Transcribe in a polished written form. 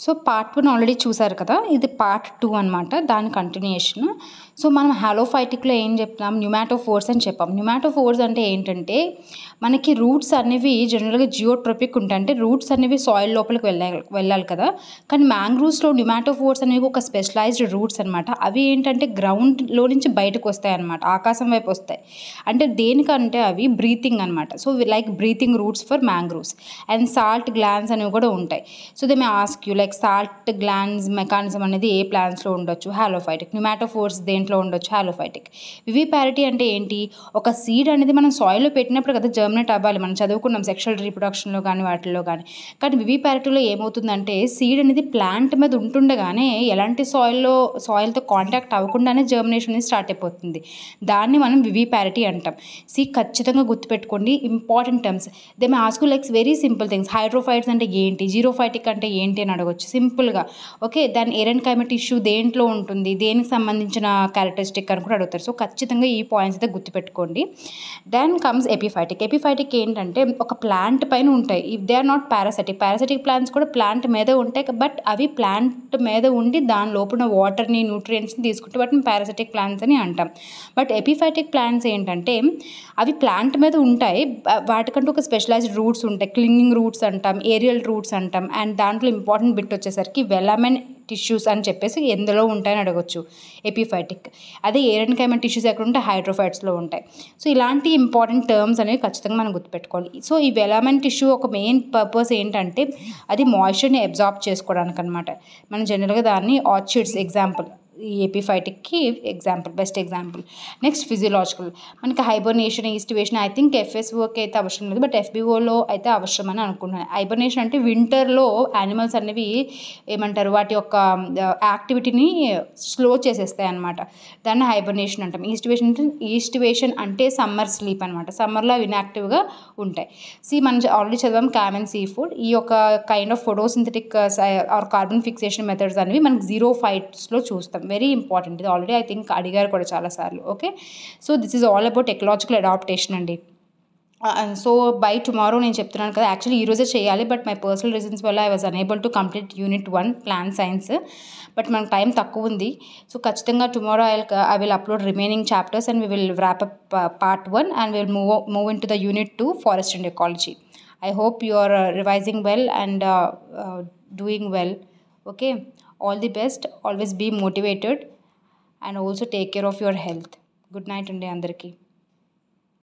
So part 1 already చూసారు కదా, ఇది పార్ట్ 2 అనమాట, దాని కంటిన్యూషన్. సో మనం హాలోఫైటిక్లో ఏం చెప్తాం, న్యూమాటోఫోర్స్ అని చెప్పాం. న్యూమాటోఫోర్స్ అంటే ఏంటంటే మనకి రూట్స్ అనేవి జనరల్గా జియోట్రోపిక్ ఉంటాయి, అంటే రూట్స్ అనేవి సాయిల్ లోపలికి వెళ్ళాలి కదా. కానీ మ్యాంగ్రూవ్స్లో న్యూమాటోఫోర్స్ అనేవి ఒక స్పెషలైజ్డ్ రూట్స్ అనమాట. అవి ఏంటంటే గ్రౌండ్లో నుంచి బయటకు వస్తాయి అనమాట, ఆకాశం వైపు వస్తాయి. అంటే దేనికంటే అవి బ్రీతింగ్ అనమాట. So like breathing roots for mangroves. And salt glands అనేవి కూడా ఉంటాయి. So they may ask you like salt glands mechanism అనేది ఏ ప్లాంట్స్లో ఉండొచ్చు, హాలోఫైటిక్. న్యూమాటోఫోర్స్ దేంట్లో ఉండొచ్చు, హాలోఫైటిక్. వివిపారిటీ అంటే ఏంటి, ఒక సీడ్ అనేది మనం సాయిల్లో పెట్టినప్పుడు కదా జర్మినేట్ అవ్వాలి, మనం చదువుకున్నాం సెక్షువల్ రీప్రొడక్షన్లో కానీ వాటిల్లో కానీ. కానీ వివిపారిటీలో ఏమవుతుందంటే సీడ్ అనేది ప్లాంట్ మీద ఉంటుండగానే ఎలాంటి సాయిల్తో కాంటాక్ట్ అవ్వకుండానే జర్మినేషన్ అనేది స్టార్ట్ అయిపోతుంది. దాన్ని మనం వివిపారిటీ అంటాం. ఖచ్చితంగా గుర్తుపెట్టుకోండి, important terms. They may ask like very simple things. Hydrophytes అంటే ఏంటి, జీరోఫైటిక్ అంటే ఏంటి అని అడగొచ్చు సింపుల్గా. ఓకే, దాని ఎరెన్కైమా టిష్యూ దేంట్లో ఉంటుంది, దేనికి సంబంధించిన క్యారెక్టరిస్టిక్ అని కూడా అడుగుతారు. సో ఖచ్చితంగా ఈ పాయింట్స్ అయితే గుర్తుపెట్టుకోండి. Then comes epiphytic. ఎపిఫైటిక్ ఏంటంటే ఒక ప్లాంట్ పైన ఉంటాయి. If they are not parasitic. Parasitic plants కూడా ప్లాంట్ మీద ఉంటాయి, బట్ అవి ప్లాంట్ మీద ఉండి దాని లోపల వాటర్ని, న్యూట్రియంట్స్ని తీసుకుంటే వాటిని పారాసైటిక్ ప్లాంట్స్ అని అంటాం. బట్ ఎపిఫైటిక్ ప్లాంట్స్ ఏంటంటే అవి ప్లాంట్ మీద ఉంటాయి, వాటికంటూ ఒక స్పెషలైజ్డ్ రూట్స్ ఉంటాయి. క్లింగింగ్ రూట్స్ అంటాం, ఏరియల్ రూట్స్ అంటాం. అండ్ దాంట్లో ఇంపార్టెంట్ బిట్ వచ్చేసరికి వెలామెన్ టిష్యూస్ అని చెప్పేసి ఎందులో ఉంటాయని అడగొచ్చు ఎపిఫైటిక్. అదే ఏరెన్కైమా టిష్యూస్ ఎక్కడ ఉంటే హైడ్రోఫైట్స్లో ఉంటాయి. సో ఇలాంటి ఇంపార్టెంట్ టర్మ్స్ అనేవి ఖచ్చితంగా మనం గుర్తుపెట్టుకోవాలి. సో ఈ వెలామెన్ టిష్యూ ఒక మెయిన్ పర్పస్ ఏంటంటే అది మాయిశ్చర్ని అబ్జార్బ్ చేసుకోవడానికి అనమాట. మనం జనరల్గా దాన్ని ఆర్చిడ్స్ ఎగ్జాంపుల్, ఈ ఎపిఫైటిక్కి example, best example. Next physiological, మనకి హైబర్నేషన్, ఈస్టివేషన్. ఐ థింక్ ఎఫ్ఎస్ఓకి అయితే అవసరం లేదు, బట్ ఎఫ్బిఓలో అయితే అవసరం అని అనుకుంటున్నాను. హైబర్నేషన్ అంటే వింటర్లో యానిమల్స్ అనేవి ఏమంటారు, వాటి యొక్క యాక్టివిటీని స్లో చేసేస్తాయి అనమాట, దాన్ని హైబర్నేషన్ అంటాం. ఈస్టివేషన్ అంటే సమ్మర్ స్లీప్ అనమాట, సమ్మర్లో అవి ఇన్యాక్టివ్గా ఉంటాయి. మనం ఆల్రెడీ చదివాం క్యామెన్ సీ ఫుడ్. ఈ యొక్క kind of photosynthetic or carbon fixation methods అనేవి మనకి జీరోఫైట్స్లో చూస్తాం. వెరీ ఇంపార్టెంట్, ఇది ఆల్రెడీ ఐ థింక్ అడిగారు కూడా చాలాసార్లు. Okay, so this is all about ecological adaptation అండి. సో బై టుమారో నేను చెప్తున్నాను కదా, యాక్చువల్లీ ఈరోజే చేయాలి, బట్ మై పర్సనల్ రీజన్స్ వల్ల I was unable to complete unit 1 plant science. But మనకు టైం తక్కువ ఉంది. సో ఖచ్చితంగా tomorrow I will upload remaining chapters and we will wrap up part 1 and we'll move into the unit 2 forest and ecology. I hope you are revising well and doing well. Okay, all the best. Always be motivated and also take care of your health. Good night andi andarki.